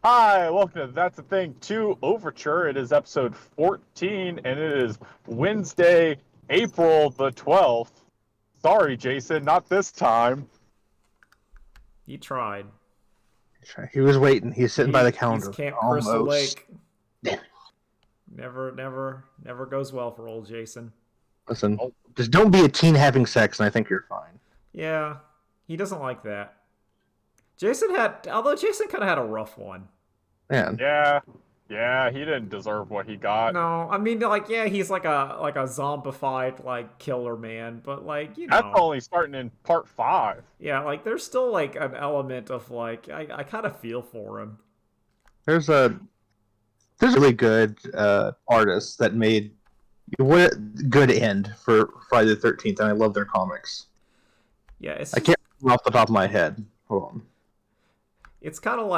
Hi, welcome to That's the Thing 2 Overture. It is episode 14, and it is Wednesday, April the 12th. Sorry, Jason, not this time. He tried. He was waiting. He's sitting by the He's counter. Camp Crystal Almost. Lake. Never goes well for old Jason. Listen, Oh. just don't be a teen having sex, and I think you're fine. Yeah, he doesn't like that. Although Jason kind of had a rough one. Man. Yeah, he didn't deserve what he got. No, I mean, yeah, he's like a zombified killer man, but That's only starting in part 5. yeah, there's still an element of I kind of feel for him. There's a really good artist that made what a good end for Friday the 13th, and I love their comics. Yeah, I can't remember off the top of my head. Hold on. It's kind of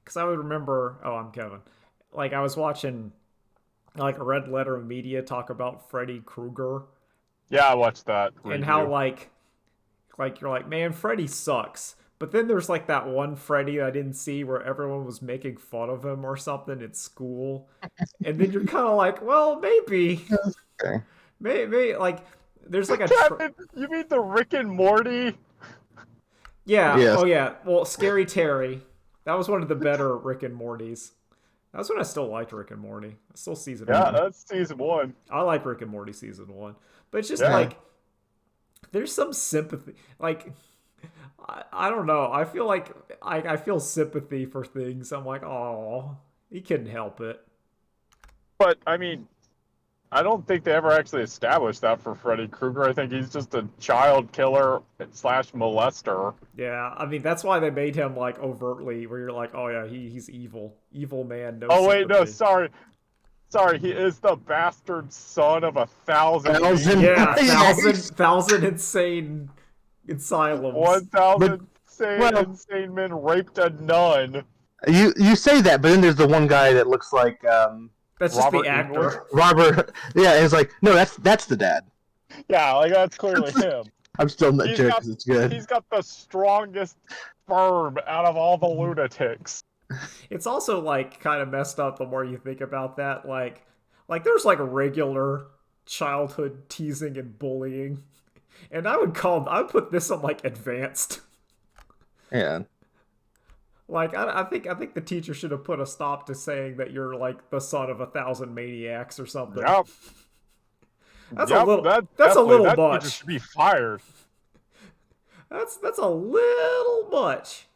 because I would remember. Oh, I'm Kevin. I was watching a Red Letter Media talk about Freddy Krueger. Yeah, I watched that review. And how you're man, Freddy sucks. But then there's that one Freddy I didn't see where everyone was making fun of him or something at school, and then you're kind of well, maybe, Okay. maybe there's a. You mean the Rick and Morty? Yeah. Yes. Oh yeah. Well, Scary Terry. That was one of the better Rick and Mortys. That's when I still liked Rick and Morty. I still season Yeah, one. that's season 1. I like Rick and Morty season 1, but it's just Yeah. there's some sympathy. I don't know. I feel I feel sympathy for things. I'm oh, he couldn't help it. But, I mean, I don't think they ever actually established that for Freddy Krueger. I think he's just a child killer slash molester. Yeah, I mean that's why they made him overtly where you're oh yeah, he's evil, evil man. No. Oh wait, no, sympathy. sorry. He is the bastard son of 1,000. Yeah, Yes. thousand insane asylums. 1,000 well- insane men raped a nun. You say that, but then there's the one guy that looks like That's just Robert the actor. English? Robert. Yeah, it's no, that's the dad. Yeah, that's clearly him. I'm still not He's joking got- because it's good. He's got the strongest sperm out of all the lunatics. It's also kind of messed up the more you think about that. There's regular childhood teasing and bullying, and I would put this on advanced. Yeah. I think the teacher should have put a stop to saying that you're the son of 1,000 maniacs or something. Yep. That's Yep, a little. that That's a little teacher much. should be fired. That's a little much.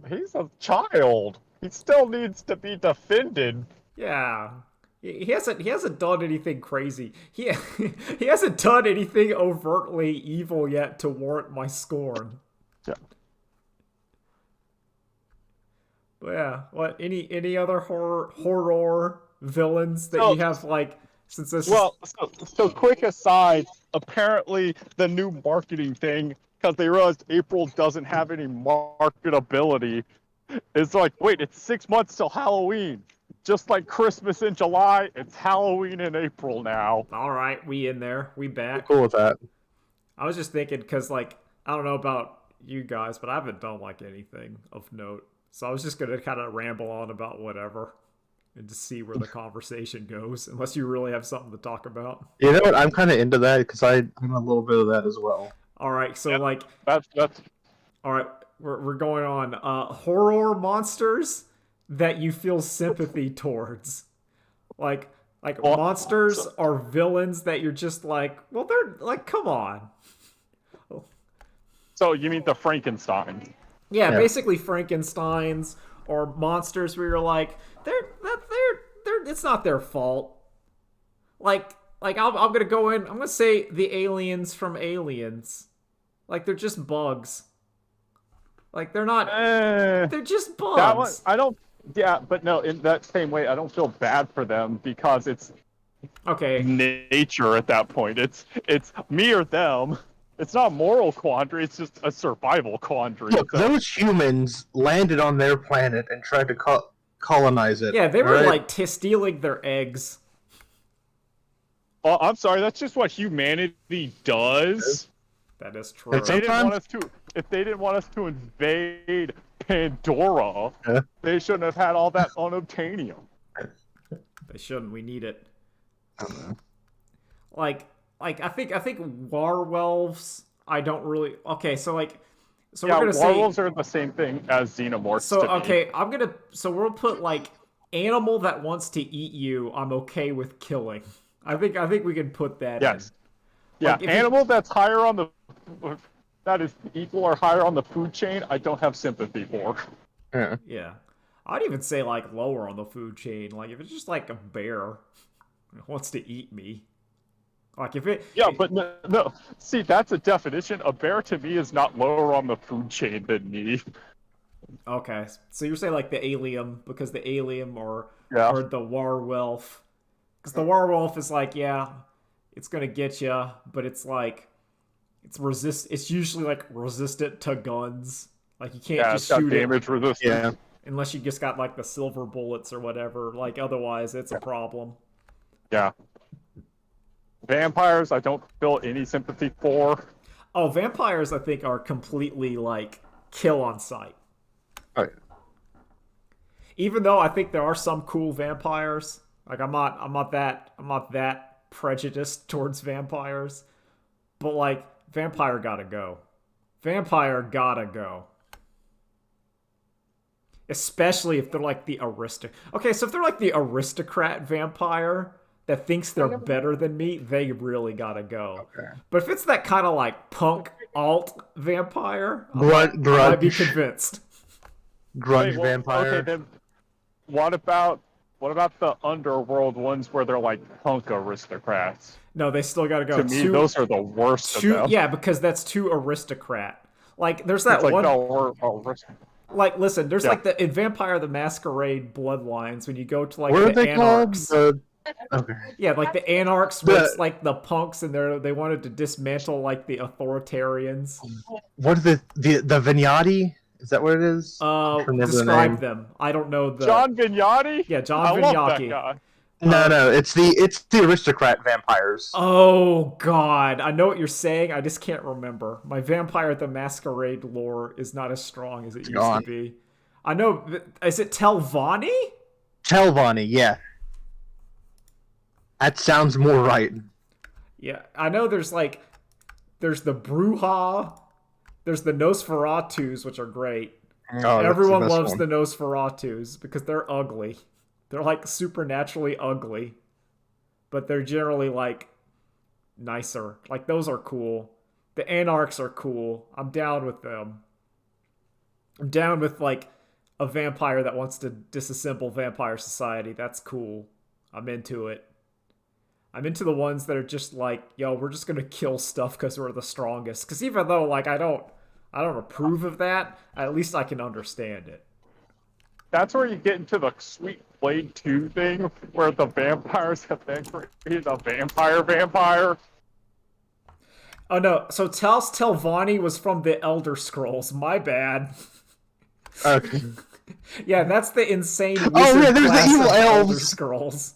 He's a child. He still needs to be defended. Yeah. He hasn't done anything crazy. He he hasn't done anything overtly evil yet to warrant my scorn. Yeah. But yeah, what any other horror villains that you have since this Well, so quick aside, apparently the new marketing thing, because they realized April doesn't have any marketability, it's wait, it's 6 months till Halloween. Just like Christmas in July, it's Halloween in April now. all right, we in there, we back. Cool with that. I was just thinking because I don't know about you guys, but I haven't done anything of note, so I was just gonna kind of ramble on about whatever and just see where the conversation goes, unless you really have something to talk about. You know what? I'm kind of into that because I'm a little bit of that as well. All right, so Yep. That's all right, we're going on horror monsters that you feel sympathy towards, Well, monsters are villains that you're just well, they're come on. so you mean the Frankenstein? Yeah, Yeah. basically Frankenstein's or monsters where you're they're it's not their fault. I'm gonna go in. I'm gonna say the aliens from Aliens, they're just bugs. They're not. They're just bugs. That one, I don't. Yeah, but no. In that same way, I don't feel bad for them because it's Okay. nature at that point. It's me or them. It's not a moral quandary. It's just a survival quandary. Look, So- those humans landed on their planet and tried to colonize it. Yeah, they were right? stealing their eggs. I'm sorry. That's just what humanity does. That is true. It's They didn't Sometimes- want us to. if they didn't want us to invade Pandora, Huh? they shouldn't have had all that unobtainium. They shouldn't. We need it. I don't know. Like I think Warwelves. I don't really. Okay, so so Yeah, we're gonna say. werewolves are the same thing as xenomorphs. So to me. okay, So we'll put like animal that wants to eat you. I'm okay with killing. I think we can put that Yes. in. Yeah, Like, if animal that's higher on the that is equal or higher on the food chain, I don't have sympathy for. Yeah. Yeah, I'd even say like lower on the food chain. Like if it's just like a bear that wants to eat me. Like if it. Yeah, but no. See, that's a definition. A bear to me is not lower on the food chain than me. Okay, so you're saying like the alien because the alien or Yeah. the werewolf, because the werewolf is like, yeah, it's gonna get you, but it's like it's usually like resistant to guns. Like you can't Yeah, just it's got shoot it damage resistance. Yeah. unless you just got like the silver bullets or whatever. Like otherwise, it's a problem. Yeah. Vampires, I don't feel any sympathy for. Oh, vampires, I think are completely like kill on sight. Oh, yeah. Even though I think there are some cool vampires. Like I'm not that prejudiced towards vampires. But like vampire gotta go. Vampire gotta go. Especially if they're like the Okay, so if they're like the aristocrat vampire that thinks they're better than me, they really gotta go. Okay. But if it's that kind of like punk alt vampire, I Grunge. might be convinced. Grunge Wait, well, vampire. Okay, then what about the underworld ones where they're like punk aristocrats? No, they still gotta go. To me, those are the worst of them. Yeah, because that's too aristocrat. Like, there's that It's like, one. no, Like, listen, there's Yeah. like in Vampire the Masquerade bloodlines when you go to like What are the they called? Anarchs. Okay. Yeah, like the Anarchs was like the punks, and they wanted to dismantle like the authoritarians. What are the Vignati? Is that what it is? I'm trying to remember the Describe name. them. I don't know the. John Vignati? Yeah, John I love Vignati. that guy. No, it's the aristocrat vampires. Oh God, I know what you're saying. I just can't remember. My Vampire the Masquerade lore is not as strong as it used gone. to be. I know. Is it Telvanni? Telvanni, yeah. That sounds more right. Yeah, I know. There's the Bruja. There's the Nosferatus, which are great. Oh, Everyone loves the Nosferatus because they're ugly. They're like supernaturally ugly, but they're generally like nicer. Like those are cool. The Anarchs are cool. I'm down with them. I'm down with like a vampire that wants to disassemble vampire society. That's cool. I'm into it. I'm into the ones that are just like, yo, we're just gonna kill stuff because we're the strongest. Because even though like I don't approve of that, at least I can understand it. That's where you get into the Sweet Blade 2 thing, where the vampires have then created a vampire. Oh no, so Talos Telvanni was from the Elder Scrolls. My bad. Okay. Yeah, that's the insane wizard Yeah, there's the class evil of Elder elves. Scrolls.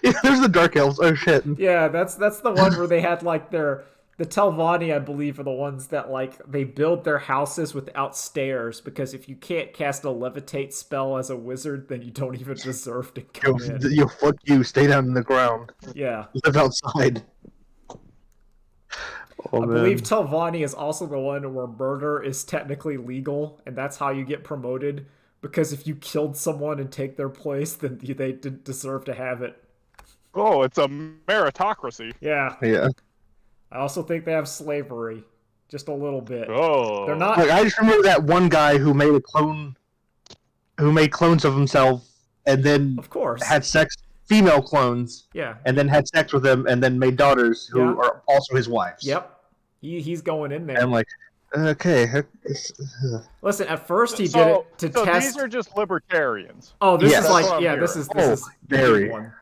There's the dark elves. Oh shit. Yeah, that's the one where they had like the Telvanni, I believe, are the ones that like they build their houses without stairs because if you can't cast a levitate spell as a wizard, then you don't even deserve to come in. Yo, fuck you. Stay down in the ground. Yeah. Live outside. Oh, I man. believe Telvanni is also the one where murder is technically legal, and that's how you get promoted. Because if you killed someone and take their place, then they didn't deserve to have it. Oh, it's a meritocracy. Yeah. Yeah. I also think they have slavery. Just a little bit. Oh. They're not... Like, I just remember that one guy who made clones of himself and then Of course. had sex, female clones, Yeah. and then had sex with them and then made daughters who Yeah. are also his wives. Yep. He's going in there. And I'm like, okay. Listen, at first he did it to so test... these are just libertarians. Oh, this Yes. is like... That's what I'm Yeah, this hearing. is the very. big one.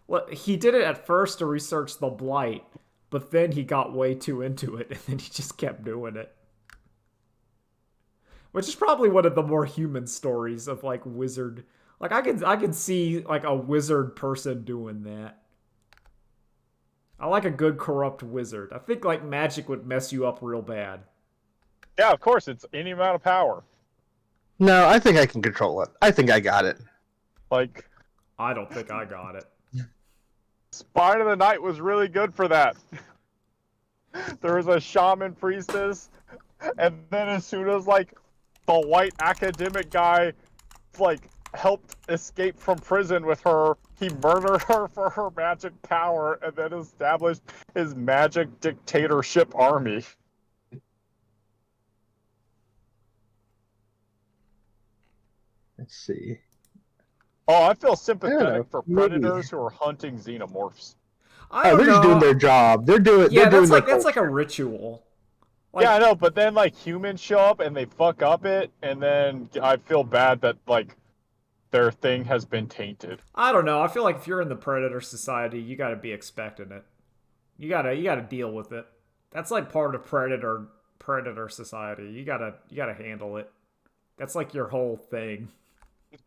Well, he did it at first to research the Blight, but then he got way too into it, and then he just kept doing it. Which is probably one of the more human stories of like wizard. Like I can see like a wizard person doing that. I like a good corrupt wizard. I think like magic would mess you up real bad. Yeah, of course, it's any amount of power. No, I think I can control it. I think I got it. Like, I don't think I got it. Spine of the Night was really good for that. There was a shaman priestess, and then as soon as like the white academic guy like helped escape from prison with her, he murdered her for her magic power and then established his magic dictatorship army. Let's see. Oh, I feel I don't know, sympathetic for maybe. predators who are hunting xenomorphs. I Oh, don't they're just know. doing their job. They're doing. Yeah, They're doing that's like a culture. ritual. Like, Yeah, I know, but then like humans show up and they fuck up it, and then I feel bad that like their thing has been tainted. I don't know. I feel like if you're in the predator society, you got to be expecting it. You got to deal with it. That's like part of predator society. You got to handle it. That's like your whole thing.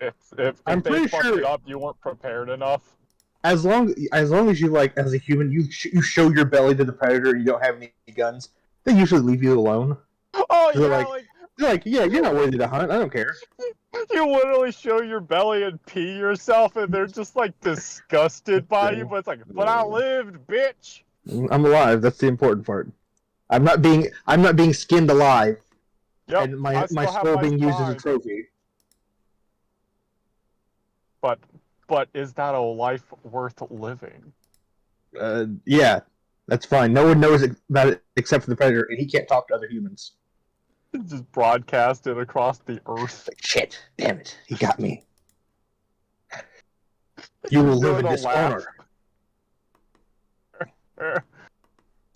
If I'm they pretty fucked sure- it up, you weren't prepared enough. As long as you like, as a human, you show your belly to the predator. And you don't have any guns. They usually leave you alone. Oh They're yeah, like- They're like, yeah, you're not worthy to hunt. I don't care. you literally show your belly and pee yourself, and they're just like disgusted by you. But it's like, but I lived, bitch. I'm alive. That's the important part. I'm not being skinned alive, Yep, and I my still have skull my being used as a spine. trophy. But is that a life worth living? Yeah, that's fine. No one knows about it except for the predator, and he can't talk to other humans. Just broadcast it across the earth. Like, shit, damn it, he got me. You will live in Doing a dishonor. laugh.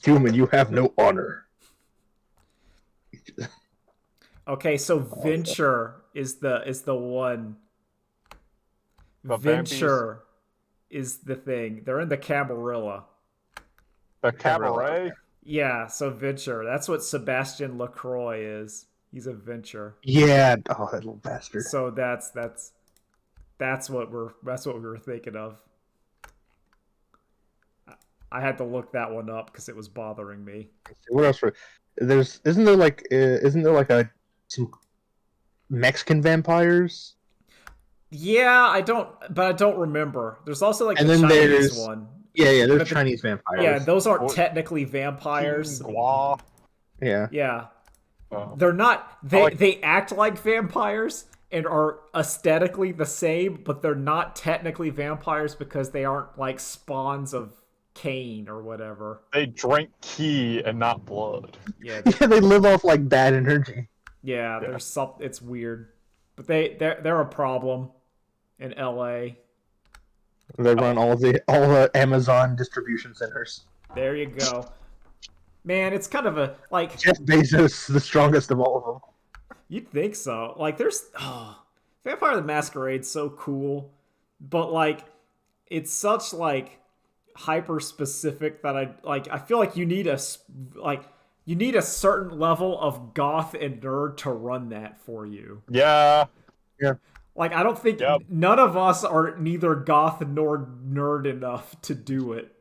Human, you have no honor. Okay, so Venture is the one. The Venture is the thing. They're in the Camarilla. The cabaret. Yeah, so Venture. That's what Sebastian LaCroix is. He's a Venture. Yeah. Oh, that little bastard. So that's what we were thinking of. I had to look that one up because it was bothering me. What else? Isn't there like some Mexican vampires? Yeah, I don't remember. There's also like And the then Chinese there's- one. Yeah, there's But Chinese vampires. Yeah, those aren't What- technically vampires. Gua. Yeah. Yeah. Oh. They're not I they act like vampires and are aesthetically the same, but they're not technically vampires because they aren't like spawns of Cain or whatever. They drink key and not blood. Yeah, Yeah, they live off like bad energy. yeah, there's some it's weird. But they're a problem in LA. They run all the Amazon distribution centers. There you go. Man, it's kind of a like Jeff Bezos, the strongest of all of them. you'd think so. Like there's Vampire the Masquerade's so cool, but like it's such like hyper specific that I feel like you need a certain level of goth and nerd to run that for you. Yeah. Like I don't think Yep. none of us are neither goth nor nerd enough to do it.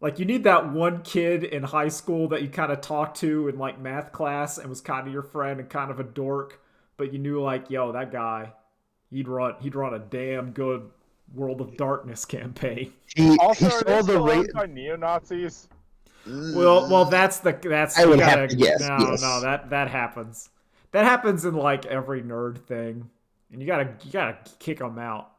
Like you need that one kid in high school that you kind of talked to in like math class and was kind of your friend and kind of a dork, but you knew like, yo, that guy, he'd run a damn good World of Darkness campaign. He Also, are saw they the still rate. owned by neo-Nazis? Well, that's I would you have gotta- to guess, No, yes. no, that happens. That happens in like every nerd thing, and you gotta kick them out.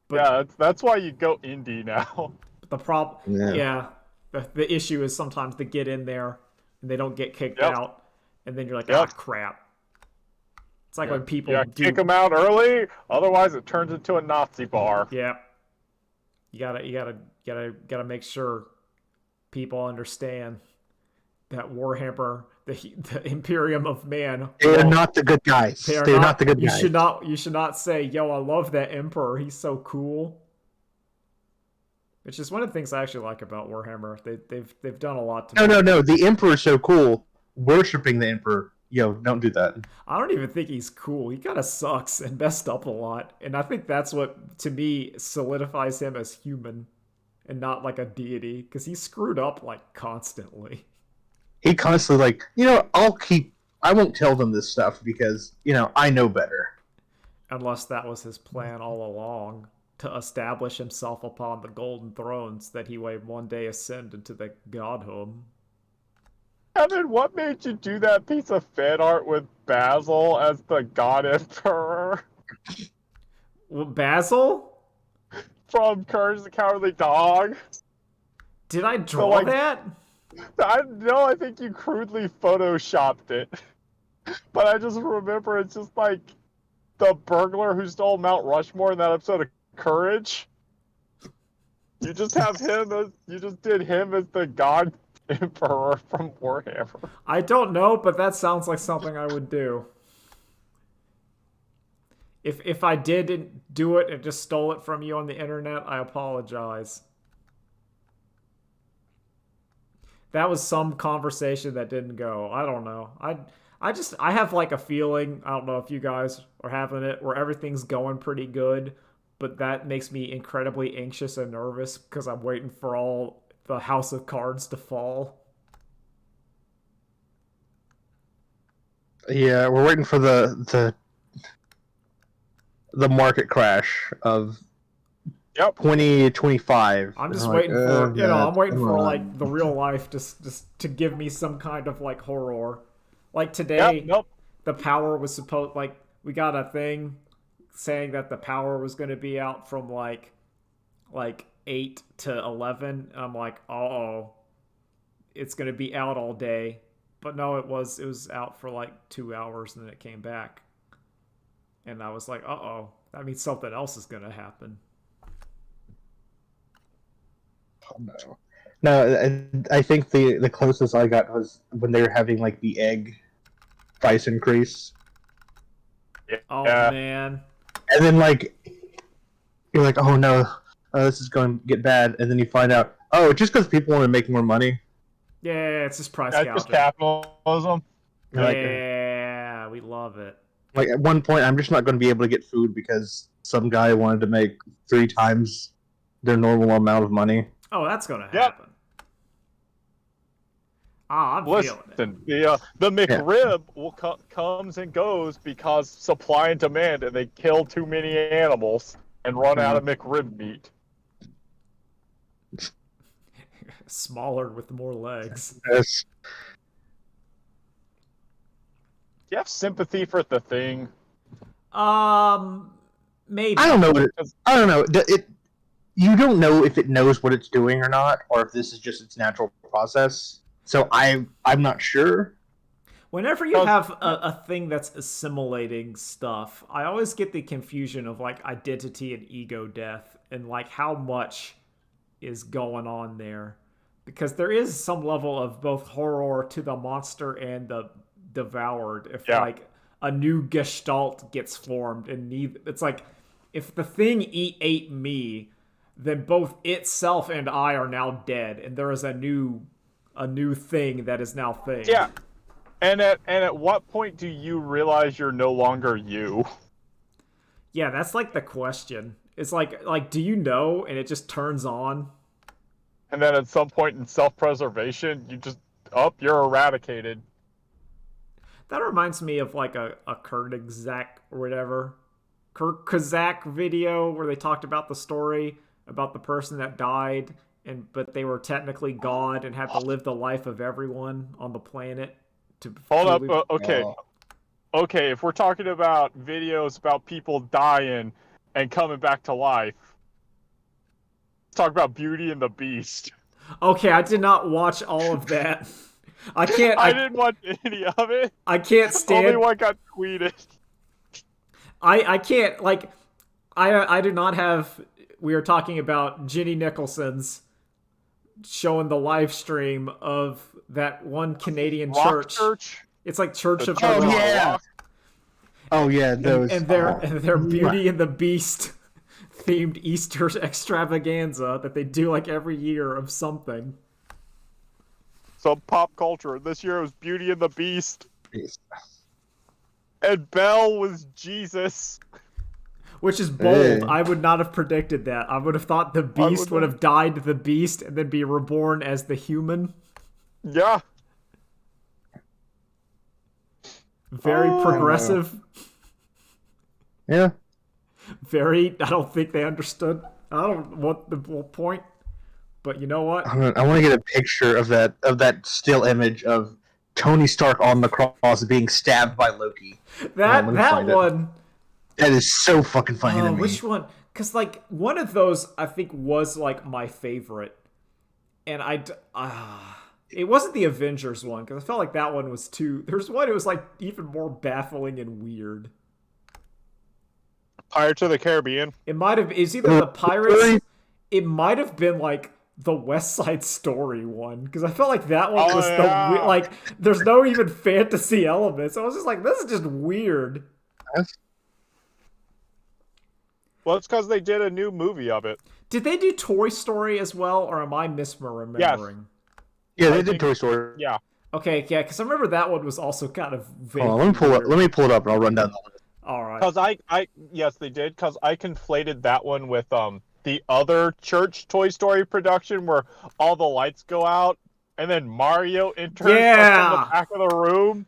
But Yeah, that's why you go indie now. the problem, Yeah. the issue is sometimes they get in there and they don't get kicked Yep. out, and then you're like, Yep. ah, crap. It's like when people Yeah, do. kick them out early, otherwise it turns into a Nazi bar. Yeah, you gotta make sure people understand that Warhammer, the Imperium of Man, They're not the good guys. They're not the good you guys. You should not say, "Yo, I love that Emperor. He's so cool." Which is one of the things I actually like about Warhammer. They've done a lot to. No. The Emperor's so cool. Worshipping the Emperor. Yo, don't do that. I don't even think he's cool. He kind of sucks and messed up a lot, and I think that's what to me solidifies him as human, and not like a deity, because he screwed up like constantly. He constantly like, I won't tell them this stuff because, I know better. Unless that was his plan all along, to establish himself upon the golden thrones that he would one day ascend into the godhood. Kevin, what made you do that piece of fan art with Basil as the God Emperor Basil? from Courage the Cowardly Dog? Did I draw that? I think you crudely photoshopped it. But I just remember it's just like the burglar who stole Mount Rushmore in that episode of Courage. You just did him as the God Emperor from Warhammer. I don't know, but that sounds like something I would do. If I didn't do it and just stole it from you on the internet, I apologize. That was some conversation that didn't go. I don't know. I have like a feeling, I don't know if you guys are having it, where everything's going pretty good, but that makes me incredibly anxious and nervous because I'm waiting for all the House of Cards to fall. Yeah, we're waiting for the market crash of 2025. I'm just waiting for I'm waiting for on. like the real life just to give me some kind of like horror. Like today, the power was supposed, like, we got a thing saying that the power was going to be out from like 8 to 11. And I'm like, it's going to be out all day. But no, it was out for like 2 hours and then it came back. And I was like, that means something else is going to happen. Oh, no, I think the closest I got was when they were having like the egg price increase. Oh man! And then like you're like, oh no, this is going to get bad, and then you find out, just because people want to make more money. Yeah, it's just price gouging. That's just capitalism. Yeah, we love it. Like at one point, I'm just not going to be able to get food because some guy wanted to make 3 times their normal amount of money. Oh, that's going to happen. I'm feeling it. The McRib comes and goes because supply and demand, and they kill too many animals and run out of McRib meat. Smaller with more legs. Yes. Do you have sympathy for the Thing? Maybe. I don't know. I don't know. You don't know if it knows what it's doing or not, or if this is just its natural process. So I'm not sure. Whenever you have a thing that's assimilating stuff, I always get the confusion of like identity and ego death and like how much is going on there. Because there is some level of both horror to the monster and the devoured if like a new gestalt gets formed and it's like if the Thing ate me, then both itself and I are now dead and there is a new thing that is now Thing. Yeah. And at what point do you realize you're no longer you? Yeah, that's like the question. It's like do you know and it just turns on? And then at some point in self-preservation, you just you're eradicated. That reminds me of like a Kurt Kazak video where they talked about the story about the person that died but they were technically God and had to live the life of everyone on the planet to hold up. Okay, if we're talking about videos about people dying and coming back to life, let's talk about Beauty and the Beast. Okay, I did not watch all of that. I didn't watch any of it. I can't stand. Only one got tweeted. I can't like. I do not have. We were talking about Ginny Nicholson's showing the live stream of that one Canadian church. It's like Church of the Rock. Yeah. Oh yeah, those and their Beauty and the Beast themed Easter extravaganza that they do like every year of something. Some pop culture. This year it was Beauty and the Beast. And Belle was Jesus. Which is bold. Hey. I would not have predicted that. I would have thought the Beast would have died the Beast and then be reborn as the human. Yeah. Very progressive. Yeah. Very. I don't think they understood. I don't want the whole point. But you know what? I want to get a picture of that still image of Tony Stark on the cross being stabbed by Loki. Hold on, let me That find it. one. That is so fucking funny to me. Which one? Because like one of those, I think was like my favorite, and it wasn't the Avengers one because I felt like that one was too. There's one it was like even more baffling and weird. Pirates of the Caribbean. It might have is either the Pirates. It might have been like the West Side Story one because I felt like that one was the like. There's no even fantasy elements. I was just like, this is just weird. Well, it's because they did a new movie of it. Did they do Toy Story as well, or am I misremembering? Yes. Yeah, they did Toy Story. Yeah. Okay, yeah, because I remember that one was also kind of vague. Hold on, let me pull it up, and I'll run down the list. All right. Because yes, they did. Because I conflated that one with the other church Toy Story production where all the lights go out and then Mario enters from the back of the room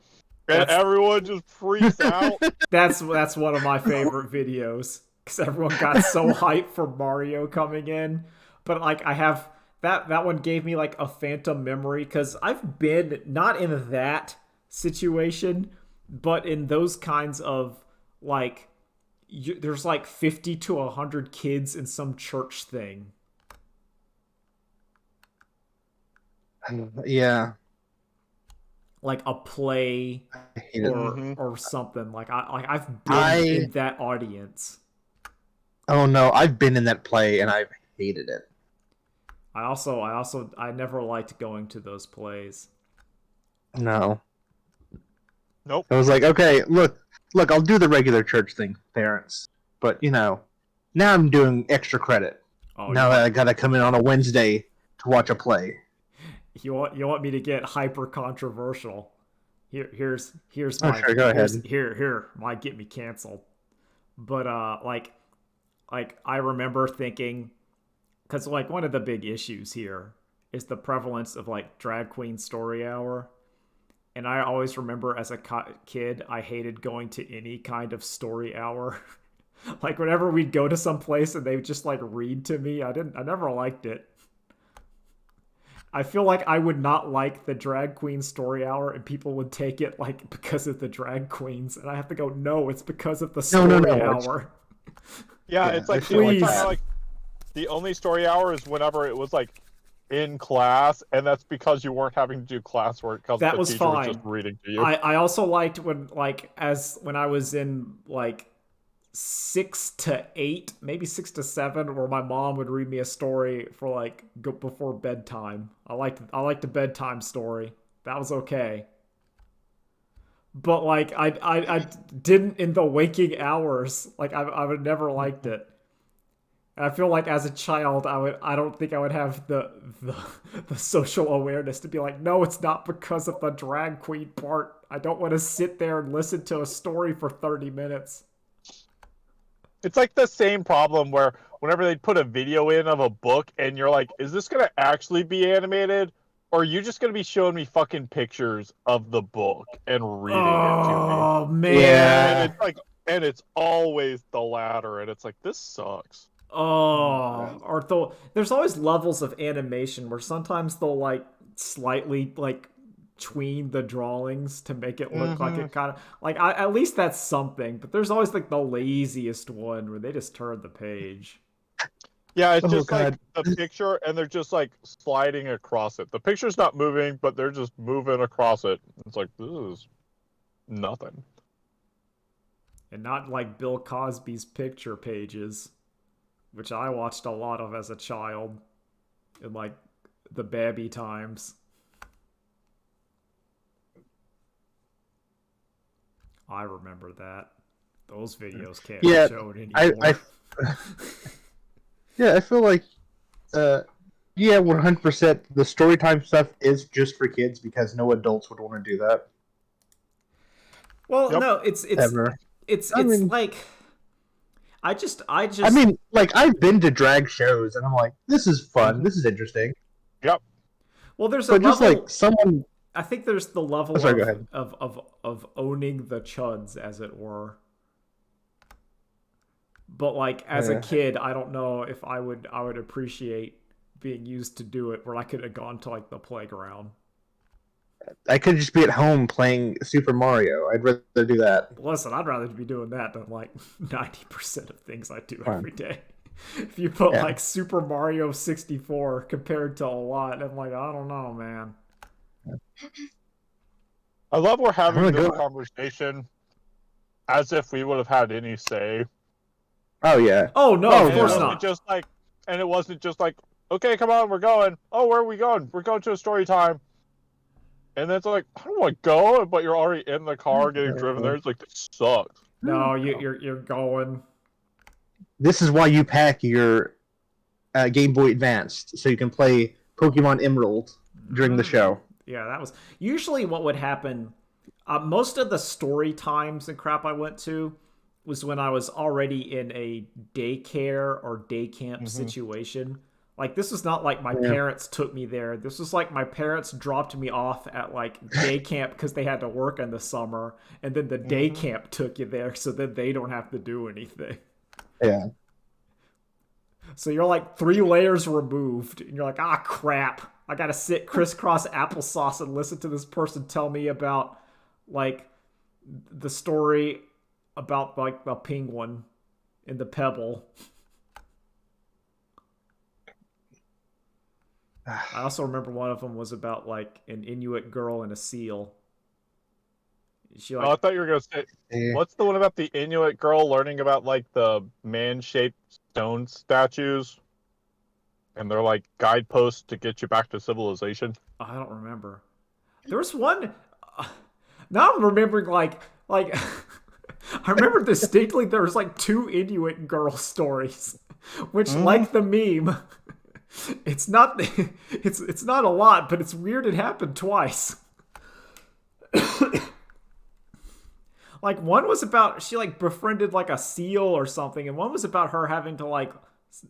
and everyone just freaks out. That's one of my favorite videos because everyone got so hyped for Mario coming in. But like I have that one gave me like a phantom memory because I've been not in that situation, but in those kinds of like there's like 50 to 100 kids in some church thing. Yeah. Like a play or something. Like I've been in that audience. Oh no, I've been in that play and I've hated it. I never liked going to those plays. No. Nope. I was like, okay, look, I'll do the regular church thing, parents. But, now I'm doing extra credit. That I gotta come in on a Wednesday to watch a play. You want me to get hyper controversial? Here's my sure, go ahead. Here might get me canceled. But like I remember thinking, because like one of the big issues here is the prevalence of like drag queen story hour. And I always remember as a kid, I hated going to any kind of story hour. Like whenever we'd go to some place and they would just like read to me, I never liked it. I feel like I would not like the drag queen story hour and people would take it like because of the drag queens. And I have to go, no, it's because of the story hour. Yeah, it's like the only story hour is whenever it was like in class, and that's because you weren't having to do classwork because the teacher was just reading to you. I also liked when I was in like 6 to 8, maybe 6 to 7, where my mom would read me a story for like before bedtime. I liked a bedtime story. That was okay. But like I didn't in the waking hours. Like I would never liked it. And I feel like as a child I don't think I would have the social awareness to be like, no, it's not because of the drag queen part. I don't want to sit there and listen to a story for 30 minutes. It's like the same problem where whenever they put a video in of a book and you're like, is this going to actually be animated? Or are you just going to be showing me fucking pictures of the book and reading it to me? Oh, man. Yeah. And it's always the latter. And it's like, this sucks. Or there's always levels of animation where sometimes they'll like slightly like tween the drawings to make it look like it kind of like at least that's something. But there's always like the laziest one where they just turn the page. Yeah, it's just like the picture and they're just like sliding across it. The picture's not moving, but they're just moving across it. It's like, this is nothing. And not like Bill Cosby's picture pages, which I watched a lot of as a child in like the babby times. I remember that. Those videos can't be shown anymore. I feel like 100% the storytime stuff is just for kids because no adults would want to do that. Well, no, it's like I mean, like I've been to drag shows and I'm like, this is fun. This is interesting. Yep. Well, there's like someone I think there's the level Sorry, go ahead. of owning the chuds, as it were. But like as a Yeah. kid, I don't know if I would appreciate being used to do it where I could have gone to like the playground. I could just be at home playing Super Mario. I'd rather do that. Listen, I'd rather be doing that than like 90% of things I do Fine. every day. If you put Yeah. like Super Mario 64 compared to a lot, I'm like, I don't know, man. I love we're having I'm this gonna go. conversation as if we would have had any say. Oh yeah. Oh no, Oh, of And it course no. wasn't not. just like, and it wasn't just like, okay, come on, we're going. Oh, where are we going? We're going to a story time. And then it's like, I don't want to go, but you're already in the car getting driven there. It's like, this sucks. No, you're going. This is why you pack your Game Boy Advanced so you can play Pokemon Emerald during the show. Yeah, that was usually what would happen. Most of the story times and crap I went to was when I was already in a daycare or day camp situation. Like this was not like my parents took me there. This was like my parents dropped me off at like day camp because they had to work in the summer, and then the day camp took you there so that they don't have to do anything. Yeah. So you're like 3 layers removed, and you're like, ah, crap. I gotta sit crisscross applesauce and listen to this person tell me about like the story about like the penguin in the pebble. I also remember one of them was about like an Inuit girl and a seal. She Oh, I like thought you were going to say, Yeah. what's the one about the Inuit girl learning about like the man-shaped stone statues? And they're like guideposts to get you back to civilization. I don't remember. There was one. Now I'm remembering like I remember distinctly there was like 2 Inuit girl stories, which like the meme, it's not it's not a lot, but it's weird it happened twice. Like one was about she like befriended like a seal or something, and one was about her having to like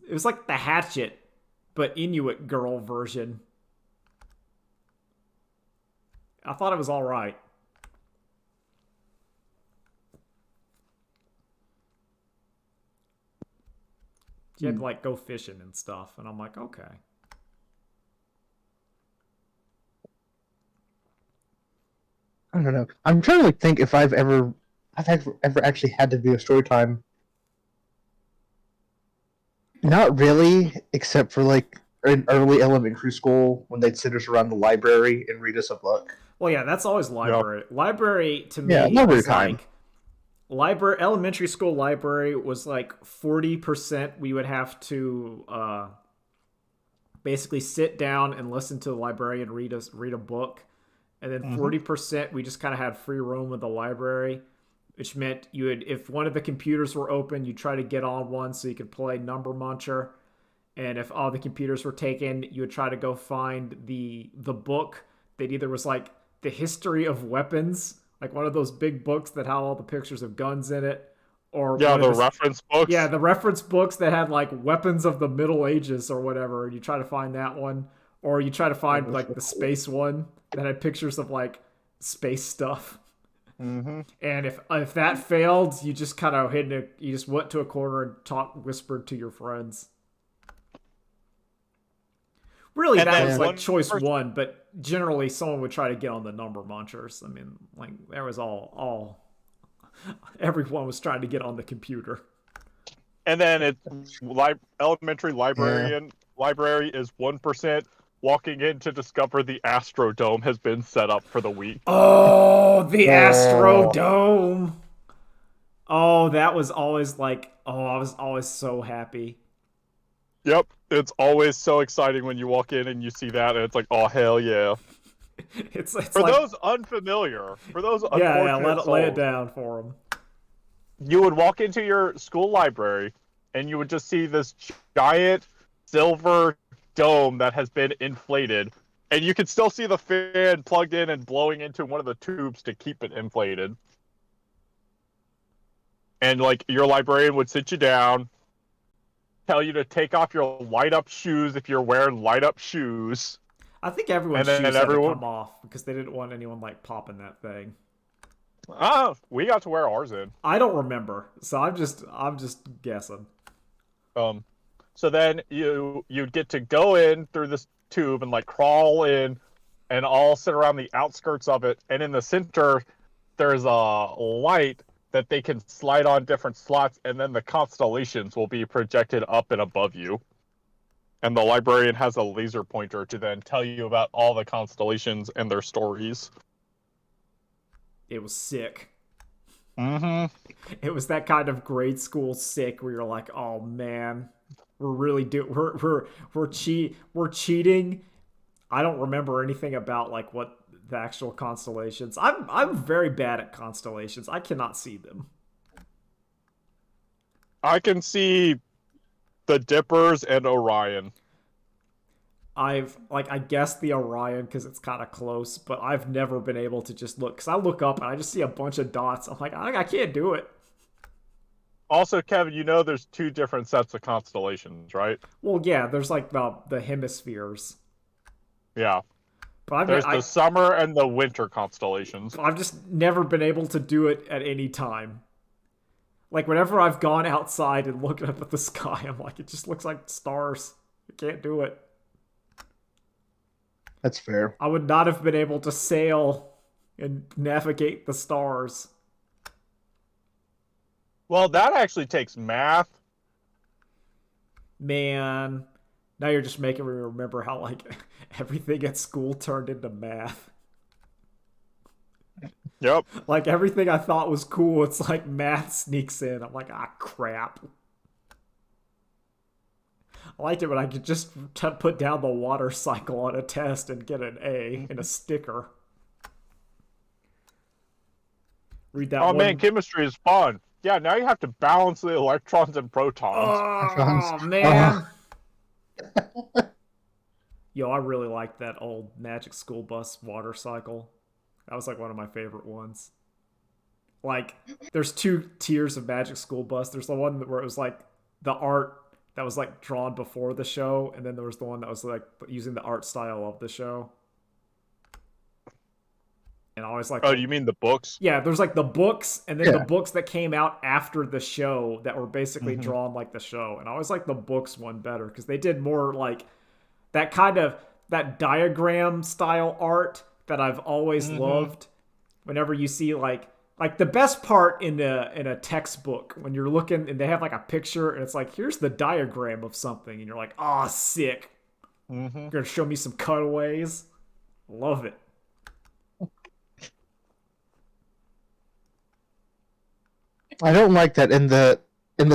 it was like the Hatchet, but Inuit girl version. I thought it was all right. She had to like go fishing and stuff, and I'm like, okay. I don't know. I'm trying to like think if I've ever actually had to do a story time. Not really, except for like in early elementary school when they'd sit us around the library and read us a book. Well, yeah, that's always library. Library to me Yeah, library was time. like library. Elementary school library was like 40%. We would have to basically sit down and listen to the librarian read a book, and then 40% we just kind of had free roam of the library, which meant you would if one of the computers were open, you try to get on one so you could play Number Muncher, and if all the computers were taken, you would try to go find the book that either was like the history of weapons, like one of those big books that had all the pictures of guns in it, or Yeah, one of the reference books. yeah, the reference books that had like weapons of the Middle Ages or whatever, and you try to find that one, or you try to find like the space one that had pictures of like space stuff. Mm-hmm. And if that failed, you just kind of you just went to a corner and whispered to your friends. Really, And that then was one like choice person- one, but generally someone would try to get on the Number Munchers. I mean, like there was all everyone was trying to get on the computer. And then it's elementary library is 1%. Walking in to discover the Astrodome has been set up for the week. Oh, the Astrodome. Oh, that was always like, oh, I was always so happy. Yep, it's always so exciting when you walk in and you see that, and it's like, oh hell yeah! It's For like, those unfamiliar, for those yeah, unfortunate lay it souls, down for them. you would walk into your school library and you would just see this giant silver dome that has been inflated, and you could still see the fan plugged in and blowing into one of the tubes to keep it inflated. And like your librarian would sit you down, tell you to take off your light up shoes if you're wearing light up shoes. I think everyone's And then shoes had to everyone- come off because they didn't want anyone like popping that thing. We got to wear ours in. I don't remember, so I'm just guessing. So then you get to go in through this tube and like crawl in, and all sit around the outskirts of it. And in the center, there's a light that they can slide on different slots, and then the constellations will be projected up and above you. And the librarian has a laser pointer to then tell you about all the constellations and their stories. It was sick. Mm-hmm. It was that kind of grade school sick where you're like, oh man, we're cheating. I don't remember anything about like what the actual constellations. I'm very bad at constellations. I cannot see them. I can see the Dippers and Orion. I guess the Orion because it's kind of close, but I've never been able to just look because I look up and I just see a bunch of dots. I'm like, I can't do it. Also, Kevin, you know there's 2 different sets of constellations, right? Well, yeah, there's like the hemispheres, Yeah. but There's the summer and the winter constellations. I've just never been able to do it at any time. Like whenever I've gone outside and looked up at the sky, I'm like, it just looks like stars. I can't do it. That's fair. I would not have been able to sail and navigate the stars. Well, that actually takes math. Man, now you're just making me remember how like everything at school turned into math. Yep. Like everything I thought was cool, it's like math sneaks in. I'm like, ah, crap. I liked it when I could just put down the water cycle on a test and get an A and a sticker. Read that Oh one. man, chemistry is fun. Yeah, now you have to balance the electrons and protons. Oh, man. Yo, I really liked that old Magic School Bus water cycle. That was like one of my favorite ones. Like, there's 2 tiers of Magic School Bus. There's the one where it was like the art that was like drawn before the show, and then there was the one that was like using the art style of the show. And I always like. Oh, you mean the books? Yeah, there's like the books, and then Yeah. the books that came out after the show that were basically drawn like the show. And I always like the books one better because they did more like that kind of that diagram style art that I've always loved. Whenever you see like the best part in a textbook when you're looking and they have like a picture and it's like here's the diagram of something and you're like, oh, sick. You're gonna show me some cutaways. Love it. I don't like that in the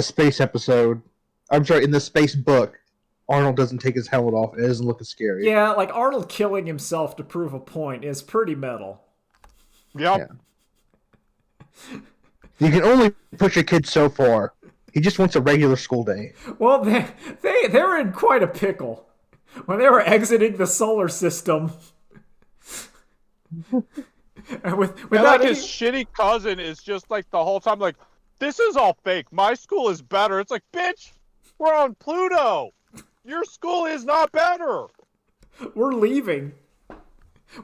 space episode. I'm sorry, in the space book, Arnold doesn't take his helmet off and it doesn't look as scary. Yeah, like Arnold killing himself to prove a point is pretty metal. Yep. Yeah. You can only push a kid so far. He just wants a regular school day. Well, they were in quite a pickle when they were exiting the solar system. And without his shitty cousin is just like the whole time like, this is all fake. My school is better. It's like, bitch, we're on Pluto. Your school is not better. we're leaving.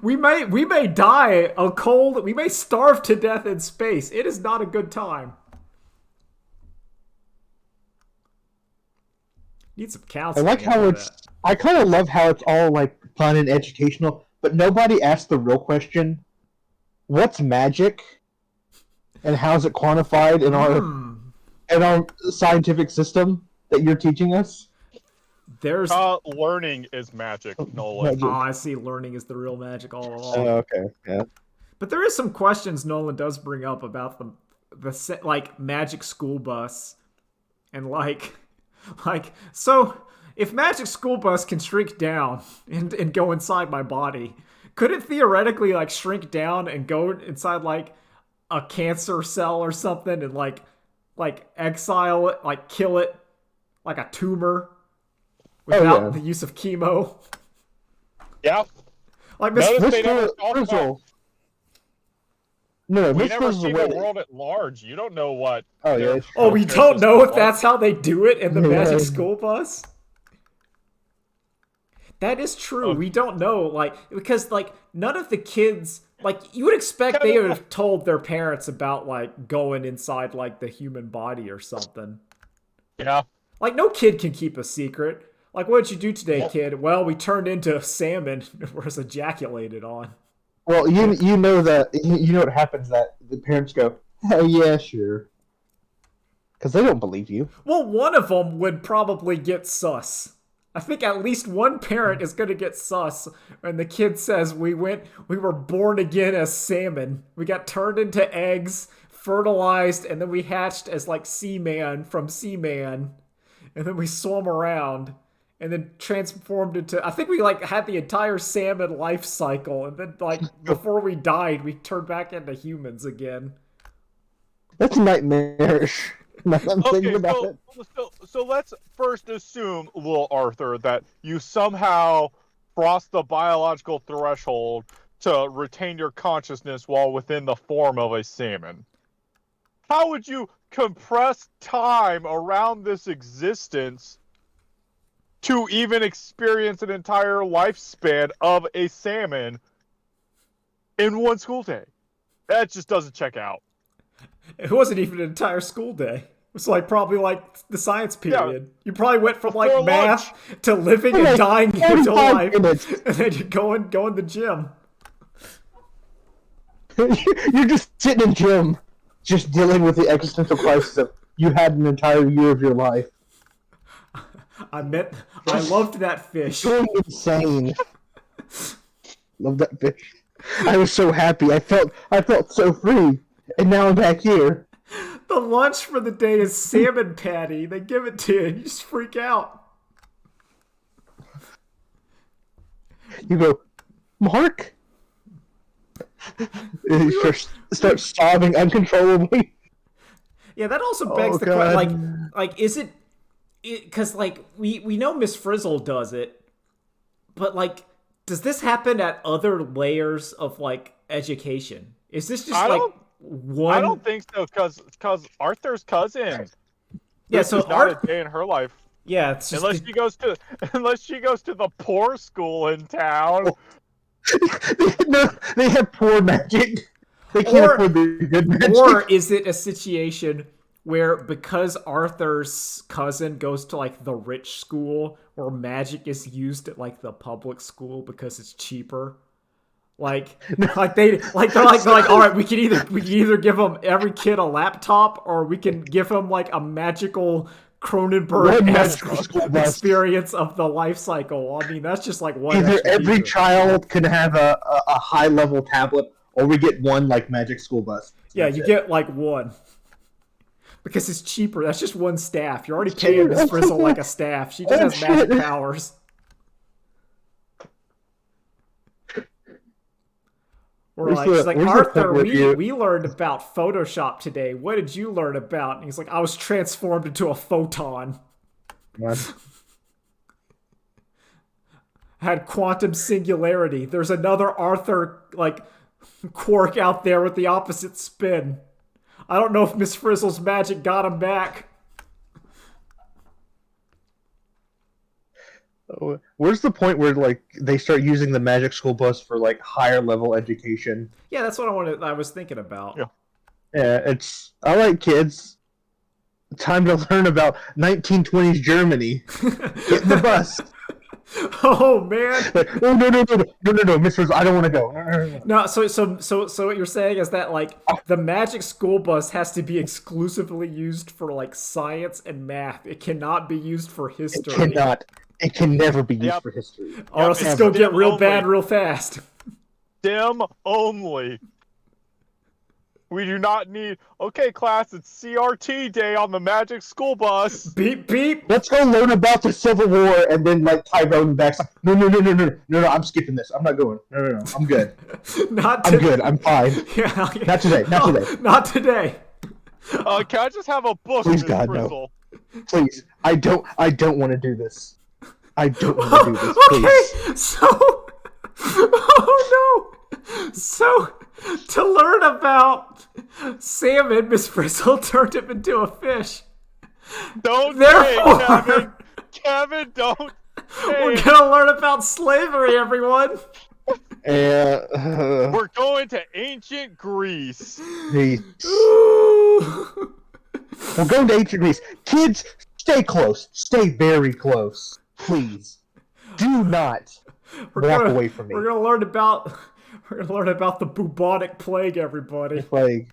We may die a cold. We may starve to death in space. It is not a good time. Need some I counseling. like how after it's. that. I kind of love how it's all like fun and educational, but nobody asked the real question: what's magic, and how's it quantified in our scientific system that you're teaching us? There's. Learning is magic, Nolan. Magic. Oh, I see. Learning is the real magic all along. Oh, okay, yeah. But there is some questions Nolan does bring up about the like Magic School Bus, and like so if Magic School Bus can shrink down and go inside my body, could it theoretically like shrink down and go inside like a cancer cell or something and like exile it, like kill it like a tumor without the use of chemo? Yeah. Like Notice they Mr. never talk Frizzle. about. No, We Mr. never Frizzle's see the away. world at large. You don't know what. Oh, yeah. their Oh, we process don't is know if like. that's how they do it in the Yeah. Magic School Bus? That is true. We don't know, like, because like none of the kids, like, you would expect they would have told their parents about like going inside like the human body or something. Yeah. Like, no kid can keep a secret. Like, what did you do today, kid? Well, we turned into salmon and was ejaculated on. Well, you know that you know what happens that the parents go, "Oh yeah, sure," because they don't believe you. Well, one of them would probably get sus. I think at least one parent is gonna get sus when the kid says we were born again as salmon. We got turned into eggs, fertilized, and then we hatched as like Seaman from Seaman, and then we swam around, and then transformed into. I think we like had the entire salmon life cycle, and then like before we died, we turned back into humans again. That's nightmarish. Now I'm thinking about it. So let's first assume, little Arthur, that you somehow crossed the biological threshold to retain your consciousness while within the form of a salmon. How would you compress time around this existence to even experience an entire lifespan of a salmon in one school day? That just doesn't check out. It wasn't even an entire school day. It was like probably like the science period. Yeah. You probably went from like math to living and dying your whole life, and then you go in the gym. You're just sitting in gym, just dealing with the existential crisis of you had an entire year of your life. I loved that fish. Going insane. Love that fish. I was so happy. I felt so free. And now I'm back here. The lunch for the day is salmon patty. They give it to you and you just freak out. You go, Mark? You start sobbing uncontrollably. Yeah, that also begs the question, like is it because like we know Miss Frizzle does it, but like does this happen at other layers of like education? Is this just one? I don't think so, because Arthur's cousin. Yeah, so is not a day in her life. Yeah, it's just unless she goes to the poor school in town. No, they have poor magic. They can't afford the good magic. Or is it a situation where because Arthur's cousin goes to like the rich school, where magic is used at like the public school because it's cheaper? They're like, all right, we can either give them every kid a laptop, or we can give them like a magical Cronenberg experience of the life cycle. I mean, that's just like one. Either every child can have a high level tablet, or we get one like magic school bus. Yeah, you get like one. Because it's cheaper. That's just one staff. You're already paying Miss Frizzle like a staff. She just has magic powers. She's like, Arthur, we learned about Photoshop today. What did you learn about? And he's like, I was transformed into a photon. What? Had quantum singularity. There's another Arthur, like, quirk out there with the opposite spin. I don't know if Miss Frizzle's magic got him back. Where's the point where like they start using the magic school bus for like higher level education? Yeah, that's what I was thinking about. Yeah, I like kids. Time to learn about 1920s Germany. Get in the bus. Oh man! Like, no, Miss Frizzle, I don't want to go. No, so what you're saying is that like the magic school bus has to be exclusively used for like science and math. It cannot be used for history. It cannot. It can never be used for history. Or else it's going to get real bad real fast. STEM only. We do not need... Okay, class, it's CRT day on the magic school bus. Beep, beep. Let's go learn about the Civil War, and then, like, Tyrone back's like, no, I'm skipping this. I'm not going. No, I'm good. I'm good. I'm fine. Yeah. Not today. Not today. Can I just have a book, Please, God, Frizzle? No. Please. I don't want to do this. I don't want to do this, please. Okay, so... Oh, no. So, to learn about salmon, Miss Frizzle turned him into a fish. Don't say it, Kevin. Kevin, don't. We're gonna learn about slavery, everyone. We're going to ancient Greece. Greece. Ooh. We're going to ancient Greece. Kids, stay close. Stay very close. Please. Do not walk away from me. We're gonna learn about the bubonic plague, everybody. It's like,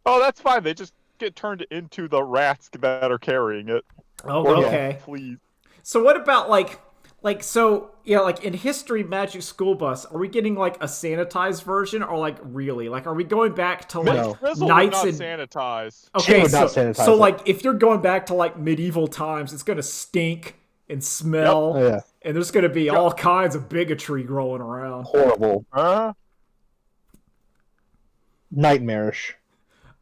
Oh, that's fine. They just get turned into the rats that are carrying it. Oh, Or okay. Please. So what about like in History Magic School Bus, are we getting like a sanitized version or like really? Like are we going back to like No. Frizzle knights would not and sanitize. okay, would so, not sanitize so it. like if you're going back to like medieval times, it's gonna stink and smell, oh, yeah. and there's gonna be all kinds of bigotry growing around. Horrible. Huh? Nightmarish.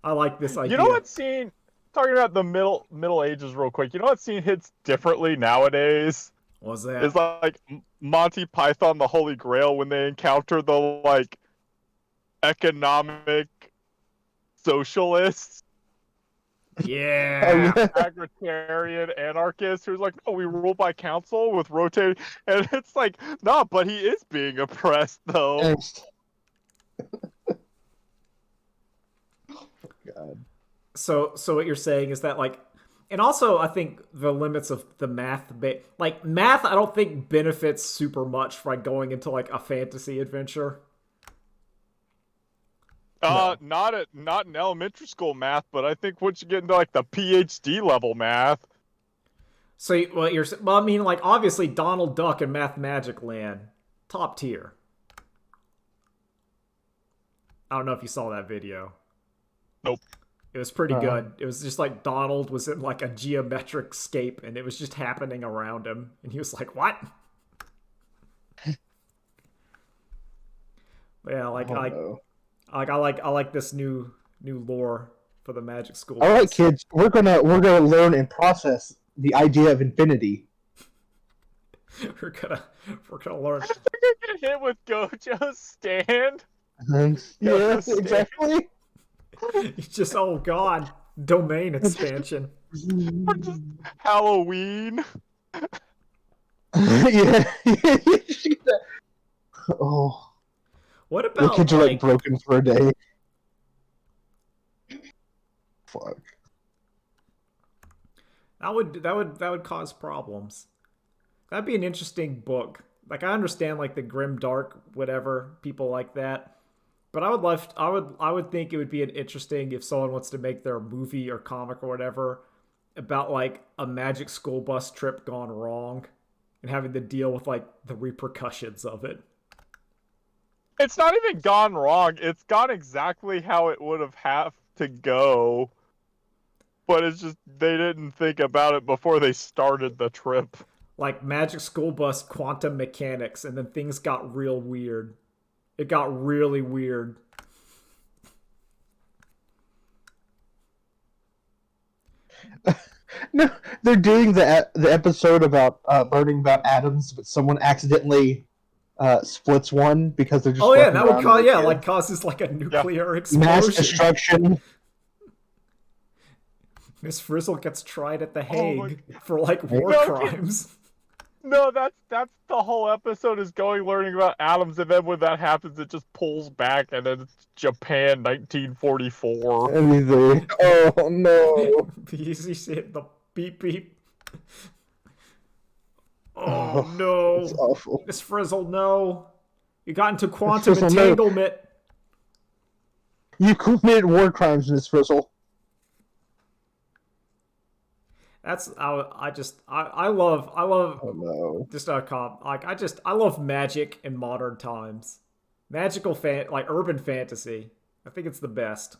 I like this idea. You know what scene? Talking about the Middle Ages real quick. You know what scene hits differently nowadays? Was that? It's like Monty Python, the Holy Grail, when they encounter the like economic socialists, Yeah. agrarian anarchists, who's like, "Oh, we rule by council with rotating," and it's like, "No, but he is being oppressed, though." Thanks. God. So what you're saying is that like, and also I think the limits of the math, like math, I don't think benefits super much by going into like a fantasy adventure. Not in elementary school math, but I think once you get into like the PhD level math. So I mean, like obviously Donald Duck and Math Magic Land, top tier. I don't know if you saw that video. Nope. It was pretty good. It was just like Donald was in like a geometric scape and it was just happening around him. And he was like, what? But yeah, like, I like this new lore for the Magic School. All right, kids, we're gonna learn and process the idea of infinity. we're gonna learn. They're gonna get hit with Gojo's stand. Yes, exactly. It's just, oh god, domain expansion. Or just Halloween. Yeah. Oh, What the about kids are like broken for a day. Fuck. that would cause problems. That'd be an interesting book. Like I understand like the grim dark whatever people like that. But I would think it would be an interesting if someone wants to make their movie or comic or whatever about like a magic school bus trip gone wrong and having to deal with like the repercussions of it. It's not even gone wrong. It's gone exactly how it would have to go. But it's just they didn't think about it before they started the trip. Like magic school bus quantum mechanics, and then things got real weird. It got really weird. No, they're doing the episode about learning about atoms, but someone accidentally splits one because they're just. Oh yeah, that would cause like causes like a nuclear explosion. mass destruction. Miss Frizzle gets tried at the Hague for like war No, crimes. No, that's the whole episode is going learning about atoms, and then when that happens, it just pulls back, and then it's Japan, 1944. Anything. Oh no! Easy hit the beep beep. Oh no! It's awful. Miss Frizzle, no! You got into quantum Frizzle, no. entanglement. You committed war crimes, Miss Frizzle. That's I love Oh no! just a comp like I love magic in modern times, magical like urban fantasy. I think it's the best.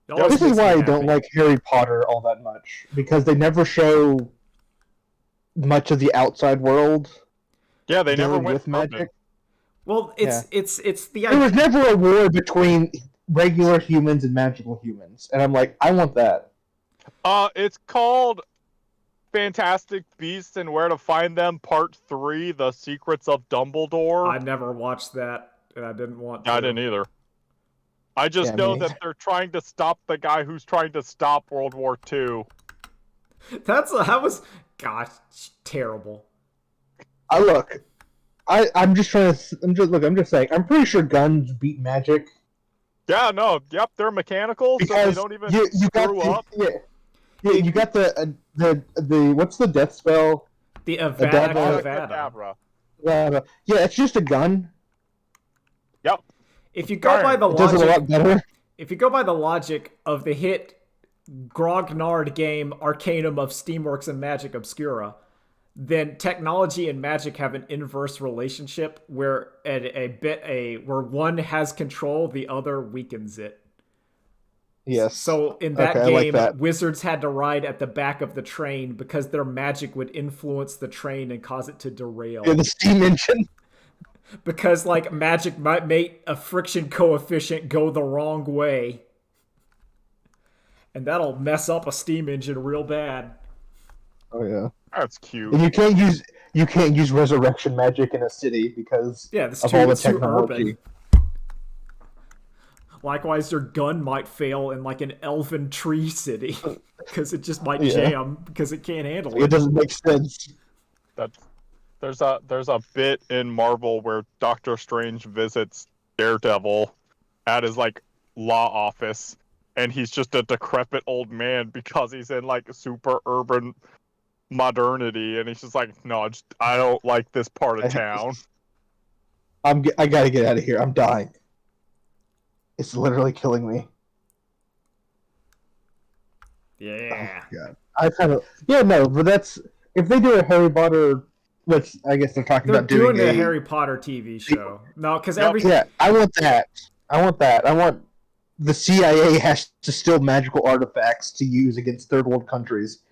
It always This is makes me why I happy. don't like Harry Potter all that much, because they never show much of the outside world. Yeah, they never dealing went with magic. Well, it's the There was idea. never a war between regular humans and magical humans, and I'm like, I want that. It's called Fantastic Beasts and Where to Find Them, Part 3, The Secrets of Dumbledore. I never watched that, and I didn't want to. I didn't either. I just know that they're trying to stop the guy who's trying to stop World War II. That was gosh terrible. look. I'm just trying to. I'm just saying. I'm pretty sure guns beat magic Yeah, no, yep, they're mechanical, so they because don't even you got screw up. you got the what's the death spell? The Avada Avada Kedavra. Yeah, it's just a gun. Yep. If you go by the It does it a logic, lot better. if you go by the logic of the hit grognard game Arcanum of Steamworks and Magic Obscura, then technology and magic have an inverse relationship where where one has control, the other weakens it. Yes. So in that Okay, I like game, that. wizards had to ride at the back of the train because their magic would influence the train and cause it to derail. Yeah, the steam engine. Because like magic might make a friction coefficient go the wrong way. And that'll mess up a steam engine real bad. Oh yeah. That's cute. And you can't use resurrection magic in a city because That's of all the too technology. urban. Likewise, your gun might fail in like an elven tree city because it just might jam because it can't handle it. It doesn't make sense. There's a bit in Marvel where Doctor Strange visits Daredevil at his like law office, and he's just a decrepit old man because he's in like super urban modernity, and he's just like, no, I don't like this part of town. I gotta get out of here. I'm dying. It's literally killing me. Yeah. Oh, God. But that's if they do a Harry Potter, which I guess they're talking They're about doing doing a Harry Potter TV show. No, because Yeah, I want that. I want the CIA has to steal magical artifacts to use against third world countries,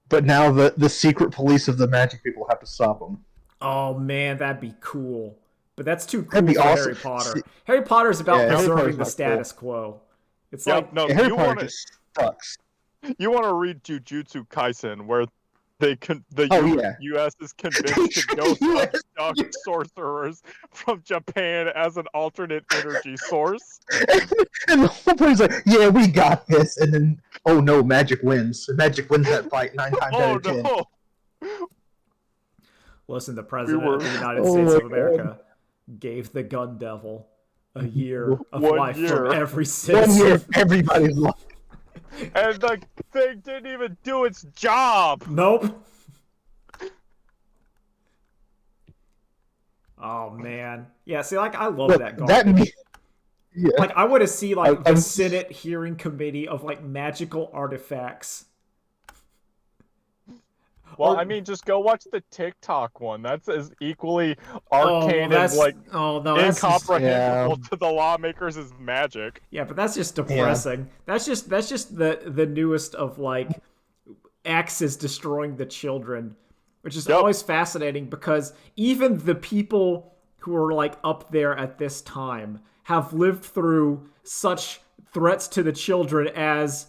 but now the secret police of the magic people have to stop them. Oh man, that'd be cool. But that's too cool That'd be for awesome. Harry Potter. Harry Potter's about Yeah, Harry preserving Potter's the not status quo. It's Yeah, like no, Harry you Potter want to just sucks. read Jujutsu Kaisen where U.S. is convinced to go abduct sorcerers from Japan as an alternate energy source. And the whole point is like, yeah, we got this, and then oh no, magic wins. Magic wins that fight 9 times out of 10. No. listen, the president of the United States of America gave the gun devil a year of 1 life year. from every 1 citizen. year of everybody's life. And the thing didn't even do its job. Nope. Oh man, yeah. See, like I love that garbage. Yeah. Like I want to see like the I'm- Senate hearing committee of like magical artifacts. Well, Or- I mean, just go watch the TikTok one. That's as equally arcane and like that's just, incomprehensible to the lawmakers as magic. yeah, but that's just depressing. That's just the newest of like axes destroying the children, which is always fascinating because even the people who are like up there at this time have lived through such threats to the children as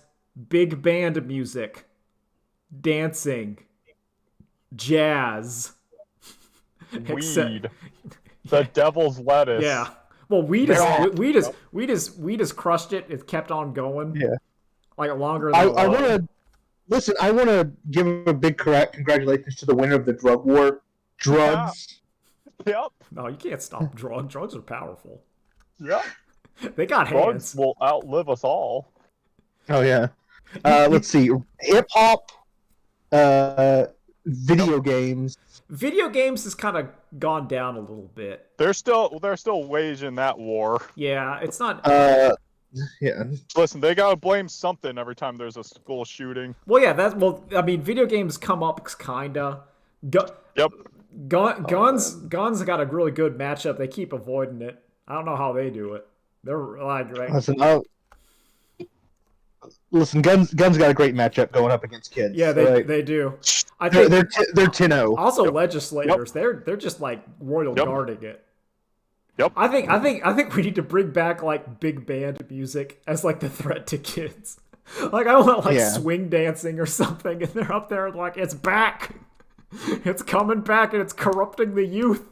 big band music, dancing, jazz, Weed. The devil's lettuce. yeah. Well, weed is crushed it. It kept on going. Yeah. Like longer I than want to listen. I want to give a big congratulations to the winner of the drug war. Drugs. Yep. No, you can't stop drugs. Drugs are powerful. Yep. They got Drugs hands. will outlive us all. Oh yeah. Let's see. Hip hop. Video games. Video games has kind of gone down a little bit. They're still waging that war. Yeah, it's not. Yeah. Listen, they gotta blame something every time there's a school shooting. Well, yeah, I mean, video games come up kinda. Yep. Guns got a really good matchup. They keep avoiding it. I don't know how they do it. They're like Listen, guns got a great matchup going up against kids. yeah, they do. I They're think they're 10-0. also legislators. They're just like royal guarding it. Yep. I think we need to bring back like big band music as like the threat to kids. Like I want like swing dancing or something, and they're up there like it's back, it's coming back, and it's corrupting the youth.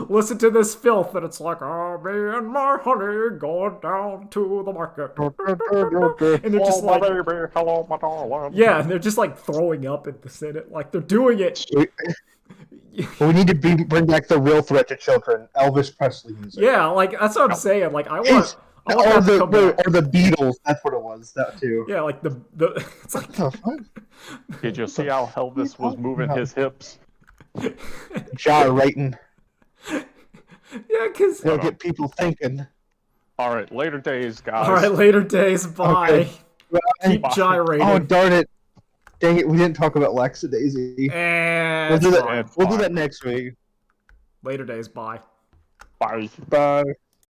Listen to this filth, and it's like, oh, me and my honey going down to the market, and they're just like, baby, hello, my darling. yeah, and they're just like throwing up in the Senate, like they're doing it. But we need to bring back the real threat to children, Elvis Presley music. Yeah, like that's what I'm saying. Like I want Or that to come back. the Beatles. That's what it was. That too. Yeah, like the it's like What the fuck? Did you see how Elvis was moving his hips? Gyrating. yeah, because It'll get people thinking. All right, later days, guys. all right, later days. Bye. Okay. Keep Bye. gyrating. Oh darn it! Dang it, we didn't talk about Laxadaisy. And We'll do it's that. fine. We'll do that next week. Later days. Bye. Bye. Bye.